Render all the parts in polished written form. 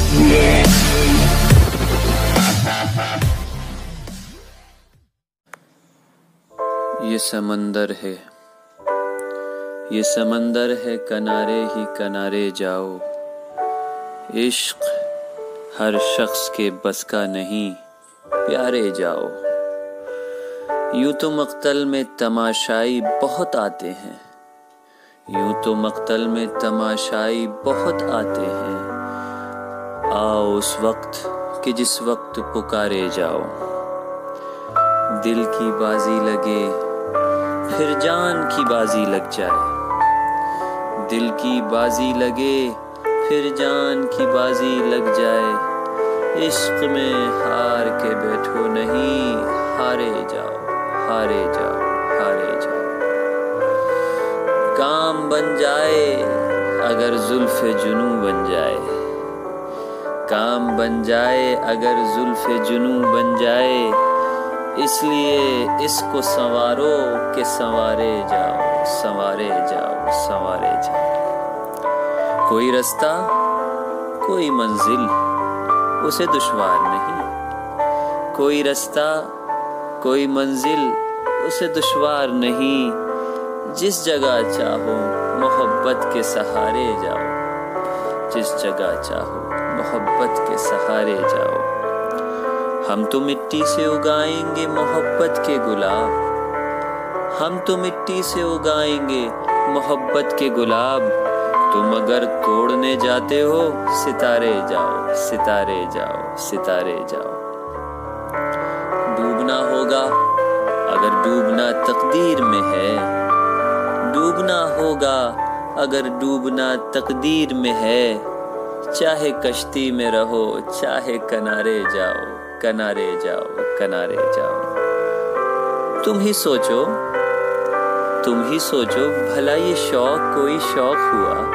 یہ سمندر ہے، یہ سمندر ہے، کنارے ہی کنارے جاؤ۔ عشق ہر شخص کے بس کا نہیں، پیارے جاؤ۔ یوں تو مقتل میں تماشائی بہت آتے ہیں، یوں تو مقتل میں تماشائی بہت آتے ہیں۔ آؤ اس وقت کہ جس وقت پکارے جاؤ۔ دل کی بازی لگے پھر جان کی بازی لگ جائے، دل کی بازی لگے پھر جان کی بازی لگ جائے۔ عشق میں ہار کے بیٹھو نہیں، ہارے جاؤ، ہارے جاؤ، ہارے جاؤ۔ کام بن جائے اگر زلف جنوں بن جائے، کام بن جائے اگر زلف جنوں بن جائے۔ اس لیے اس کو سنوارو کہ سنوارے جاؤ، سنوارے جاؤ، سنوارے جاؤ۔ کوئی رستہ کوئی منزل اسے دشوار نہیں، کوئی رستہ کوئی منزل اسے دشوار نہیں۔ جس جگہ چاہو محبت کے سہارے جاؤ، جس جگہ چاہو محبت کے سہارے جاؤ۔ ہم تو مٹی سے اگائیں گے محبت کے گلاب، ہم تو مٹی سے اگائیں گے محبت کے گلاب۔ تم اگر توڑنے جاتے ہو ستارے جاؤ، ستارے جاؤ، ستارے جاؤ۔ ڈوبنا ہوگا اگر ڈوبنا تقدیر میں ہے، ڈوبنا ہوگا اگر ڈوبنا تقدیر میں ہے۔ چاہے کشتی میں رہو چاہے کنارے جاؤ، کنارے جاؤ، کنارے جاؤ۔ تم ہی سوچو، تم ہی سوچو بھلا یہ شوق کوئی شوق ہوا،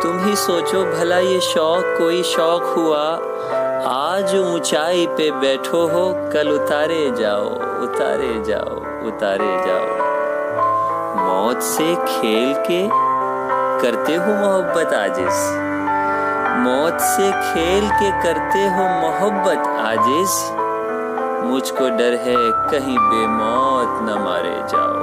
تم ہی سوچو بھلا یہ شوق کوئی شوق ہوا۔ آج اونچائی پہ بیٹھو ہو کل اتارے جاؤ، اتارے جاؤ، اتارے جاؤ۔ موت سے کھیل کے کرتے ہو محبت عاجز، موت سے کھیل کے کرتے ہو محبت عاجز۔ مجھ کو ڈر ہے کہیں بے موت نہ مارے جاؤ۔